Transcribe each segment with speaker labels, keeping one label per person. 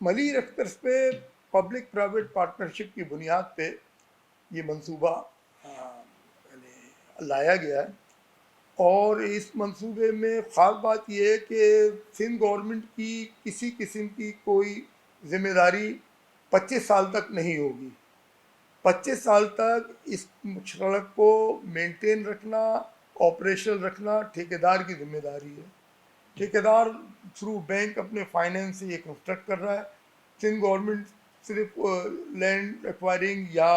Speaker 1: Malir express पे public private partnership की बुनियाद पे ये मंसूबा लाया गया है। और इस मंसूबे में ख़ास बात यह है कि सिंध गवर्नमेंट की किसी किस्म की कोई जिम्मेदारी 25 साल तक नहीं होगी। 25 साल तक इस सड़क को मेंटेन रखना, ऑपरेशनल रखना ठेकेदार की जिम्मेदारी है। ठेकेदार थ्रू बैंक अपने फाइनेंस से ये कंस्ट्रक्ट कर रहा है। सिंध गवर्नमेंट सिर्फ लैंड एक्वायरिंग या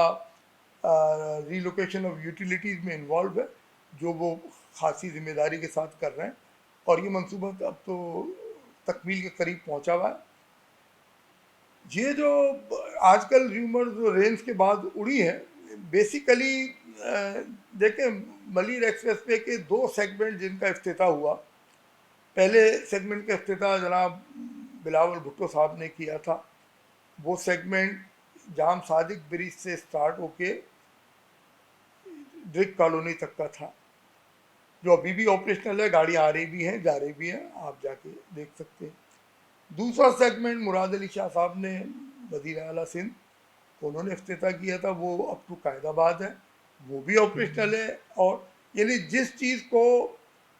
Speaker 1: रीलोकेशन ऑफ यूटिलिटीज़ में इन्वॉल्व है, जो वो खासी जिम्मेदारी के साथ कर रहे हैं। और ये मंसूबा अब तो तकमील के करीब पहुंचा हुआ है। ये जो आजकल र्यूमर जो रेंज के बाद उड़ी है, बेसिकली देखें, मलिर एक्सप्रेस वे के दो सेगमेंट जिनका इफ्तिताह हुआ। पहले सेगमेंट का इफ्तिताह जनाब बिलावल भुट्टो साहब ने किया था। वो सेगमेंट जाम सादिक ब्रिज से स्टार्ट होके ड्रिक कॉलोनी तक का था, जो अभी भी ऑपरेशनल है। गाड़ी आ रही भी हैं, जा रही भी हैं, आप जाके देख सकते हैं। दूसरा सेगमेंट मुराद अली शाह साहब ने, वज़ीर आला सिंध, उन्होंने इफ्तिताह किया था। वो अप टू कायदाबाद है, वो भी ऑपरेशनल है। और यानी जिस चीज़ को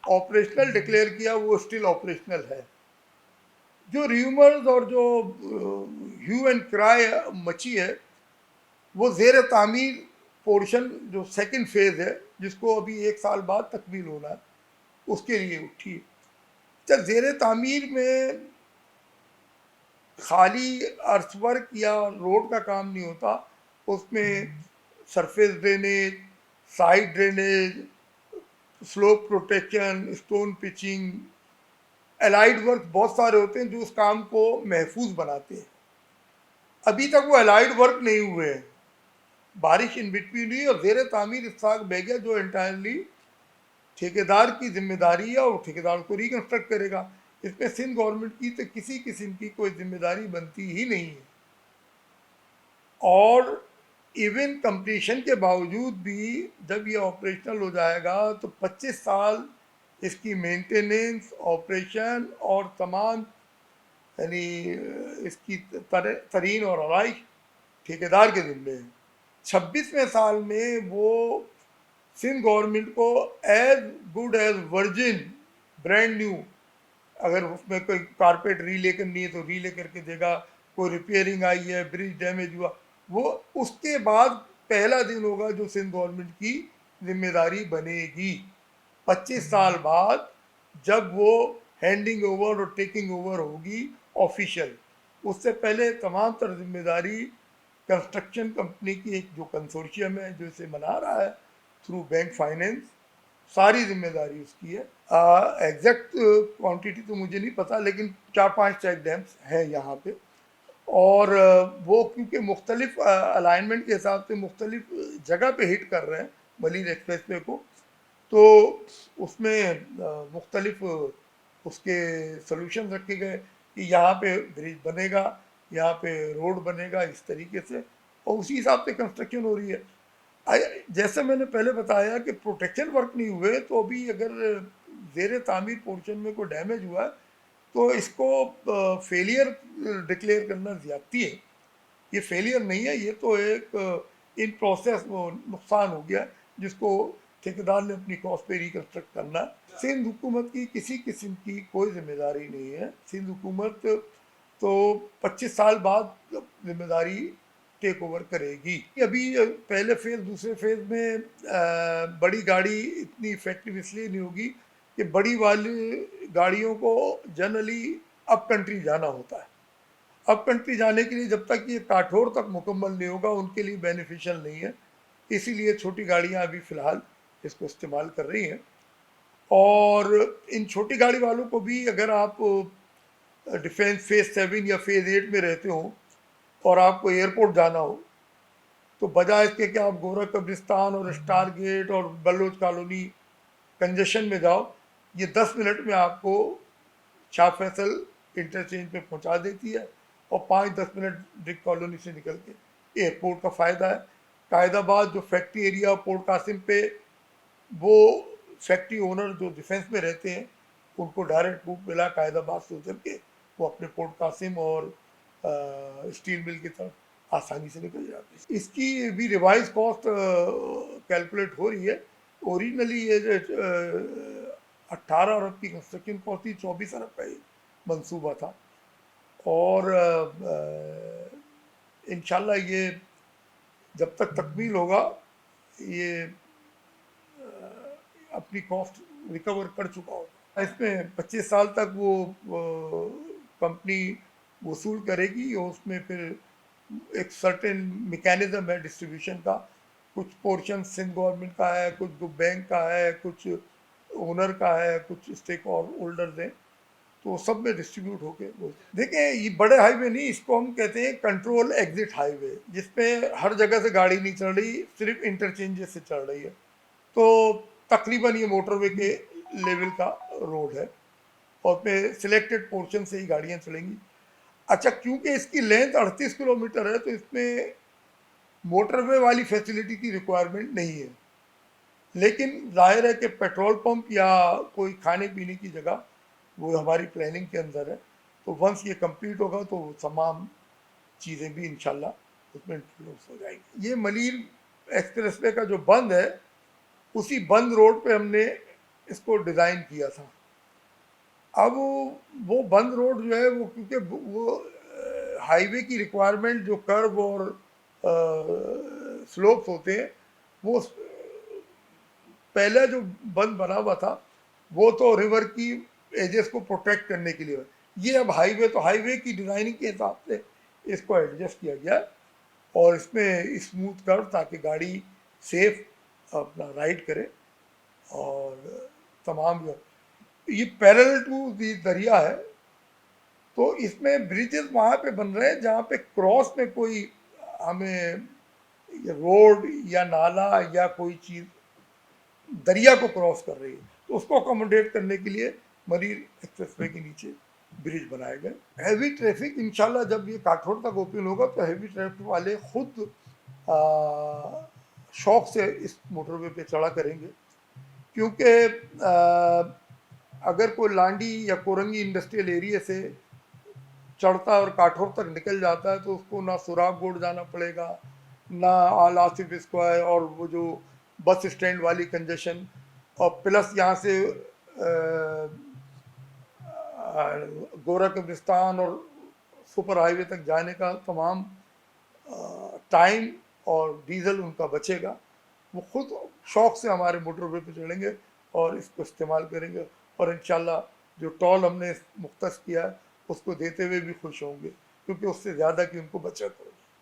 Speaker 1: ऑपरेशनल डिक्लेयर किया वो स्टिल ऑपरेशनल है। जो र्यूमर्स और जो ह्यू एंड क्राई मची है, वो ज़ेर तामीर पोर्शन जो सेकंड फेज़ है, जिसको अभी 1 साल बाद तकमील होना है, उसके लिए उठी है। जब ज़ेर तामीर में खाली अर्थवर्क या रोड का काम नहीं होता, उसमें surface drainage, side drainage, slope protection, stone pitching, allied work बहुत सारे होते हैं जो उस काम को महफूज बनाते हैं। अभी तक वो एलाइड वर्क नहीं हुए हैं, बारिश इन बिटवीन हुई और ज़ेर तामीर इत्तेफाक बह गया, जो एंटायरली ठेकेदार की जिम्मेदारी है और ठेकेदार को रिकन्स्ट्रक्ट करेगा। इसमें सिंध गवर्नमेंट की तो किसी किस्म की कोई जिम्मेदारी बनती ही नहीं है। और इवन कंप्लीशन के बावजूद भी जब ये ऑपरेशनल हो जाएगा तो 25 साल इसकी मेंटेनेंस, ऑपरेशन और तमाम यानी इसकी तरीन और आरइश ठेकेदार के ज़िम्मे है। 26वें साल में वो सिंध गवर्नमेंट को as good as virgin, brand new, अगर उसमें कोई कारपेट रीले करनी है तो रीले करके देगा। कोई रिपेयरिंग आई है, ब्रिज डैमेज हुआ, वो उसके बाद पहला दिन होगा जो सिंध गवर्नमेंट की जिम्मेदारी बनेगी। 25 साल बाद जब वो हैंडिंग ओवर और टेकिंग ओवर होगी ऑफिशियल, उससे पहले तमाम तर जिम्मेदारी कंस्ट्रक्शन कंपनी की, एक जो कंसोर्शियम है जो इसे बना रहा है थ्रू बैंक फाइनेंस, सारी जिम्मेदारी उसकी है। एग्जैक्ट क्वांटिटी तो मुझे नहीं पता, लेकिन 4-5 चेक डैम्स हैं यहाँ पे। और वो क्योंकि मुख्तलिफ अलाइनमेंट के हिसाब से मुख्तलिफ जगह पे हिट कर रहे हैं मलिर एक्सप्रेस वे को, तो उसमें मुख्तलिफ उसके सोल्यूशन रखे गए कि यहाँ पे ब्रिज बनेगा, यहाँ पे रोड बनेगा, इस तरीके से, और उसी हिसाब से कंस्ट्रक्शन हो रही है। जैसे मैंने पहले बताया कि प्रोटेक्शन वर्क नहीं हुए, तो अभी अगर ज़ेर तामीर पोर्शन में कोई डैमेज हुआ है तो इसको फेलियर डिक्लेयर करना ज़्यादती है। ये फेलियर नहीं है, ये तो एक इन प्रोसेस वो नुकसान हो गया जिसको ठेकेदार ने अपनी कॉस्ट पे रिकन्स्ट्रक्ट करना। सिंध हुकूमत की किसी किस्म की कोई जिम्मेदारी नहीं है। सिंध हुकूमत तो 25 साल बाद जिम्मेदारी टेक ओवर करेगी। अभी पहले फेज़ दूसरे फेज़ में बड़ी गाड़ी इतनी इफेक्टिव इसलिए नहीं होगी कि बड़ी वाली गाड़ियों को जनरली अप कंट्री जाना होता है। अप कंट्री जाने के लिए जब तक ये काठोर तक मुकम्मल नहीं होगा उनके लिए बेनिफिशियल नहीं है, इसीलिए छोटी गाड़ियाँ अभी फ़िलहाल इसको इस्तेमाल कर रही हैं। और इन छोटी गाड़ी वालों को भी, अगर आप डिफेंस फेज़ 7 या फेज़ 8 में रहते हो और आपको एयरपोर्ट जाना हो, तो बजाय इसके कि आप गोरा कब्रिस्तान और स्टार गेट और बलोच कॉलोनी कंजेशन में जाओ, ये 10 मिनट में आपको शाह फैसल इंटरचेंज पे पहुंचा देती है और 5-10 मिनट ब्रिक कॉलोनी से निकल के एयरपोर्ट का फ़ायदा है। कायदाबाद जो फैक्ट्री एरिया पोर्ट कासिम पे, वो फैक्ट्री ओनर जो डिफेंस में रहते हैं उनको डायरेक्ट रूट मिला कायदाबाद से उतर के, वो अपने पोर्ट कासिम और स्टील मिल की तरफ आसानी से निकल जाती है। इसकी भी रिवाइज कॉस्ट कैलकुलेट हो रही है। ओरिजिनली ये जो 18 अरब की कंस्ट्रक्शन कॉस्ट थी, 24 अरब का ये मंसूबा था। और इंशाल्लाह ये जब तक तकमील होगा ये अपनी कॉस्ट रिकवर कर चुका होगा। इसमें 25 साल तक वो कंपनी वसूल करेगी और उसमें फिर एक सर्टेन मैकेनिज्म है डिस्ट्रीब्यूशन का। कुछ पोर्शन सिंध गवर्नमेंट का है, कुछ बैंक का है, कुछ ओनर का है, कुछ स्टेक और होल्डर्स हैं, तो सब में डिस्ट्रीब्यूट होके वो देखिए। ये बड़े हाईवे नहीं, इसको हम कहते हैं कंट्रोल एग्जिट हाईवे, जिसमें हर जगह से गाड़ी नहीं चल रही, सिर्फ इंटरचेंजेस से चल रही है। तो तकरीबन ये मोटरवे के लेवल का रोड है और पे सिलेक्टेड पोर्शन से ही गाड़ियाँ चलेंगी। अच्छा, क्योंकि इसकी लेंथ 38 किलोमीटर है तो इसमें मोटरवे वाली फैसिलिटी की रिक्वायरमेंट नहीं है, लेकिन जाहिर है कि पेट्रोल पंप या कोई खाने पीने की जगह वो हमारी प्लानिंग के अंदर है। तो वंस ये कंप्लीट होगा तो तमाम चीज़ें भी इंशाल्लाह उसमें इंट्रोड्यूस हो जाएंगी। ये मलीर एक्सप्रेसवे का जो बंद है, उसी बंद रोड पे हमने इसको डिज़ाइन किया था। अब वो बंद रोड जो है वो, क्योंकि वो हाईवे की रिक्वायरमेंट जो कर्व और स्लोप्स होते हैं, वो पहले जो बंद बना हुआ था वो तो रिवर की एजेस को प्रोटेक्ट करने के लिए। ये अब हाईवे, तो हाईवे की डिज़ाइनिंग के हिसाब से इसको एडजस्ट किया गया और इसमें स्मूथ कर्व, ताकि गाड़ी सेफ अपना राइड करे। और तमाम ये पैरेलल टू दी दरिया है, तो इसमें ब्रिजेस वहाँ पे बन रहे हैं जहाँ पे क्रॉस में कोई हमें रोड या नाला या कोई चीज़ दरिया को क्रॉस कर रही है, तो उसको अकोमोडेट करने के लिए मरीर एक्सप्रेसवे के नीचे ब्रिज बनाए गए। हैवी ट्रैफिक इंशाल्लाह जब ये काठोर तक ओपन होगा तो हैवी ट्रैफिक वाले खुद शौक से इस मोटरवे पे चढ़ा करेंगे, क्योंकि अगर कोई लांडी या कोरंगी इंडस्ट्रियल एरिया से चढ़ता है और काठोर तक निकल जाता है तो उसको ना सुराग गोड जाना पड़ेगा, ना आल आसिफ स्क्वायर और वो जो बस स्टैंड वाली कंजेशन, और प्लस यहाँ से गोरा कब्रिस्तान और सुपर हाईवे तक जाने का तमाम टाइम और डीजल उनका बचेगा। वो खुद शौक से हमारे मोटरवे पे चढ़ेंगे और इसको इस्तेमाल करेंगे, और इंशाल्लाह जो टोल हमने मुख्तस किया है उसको देते हुए भी खुश होंगे, क्योंकि उससे ज़्यादा की उनको बचत हो।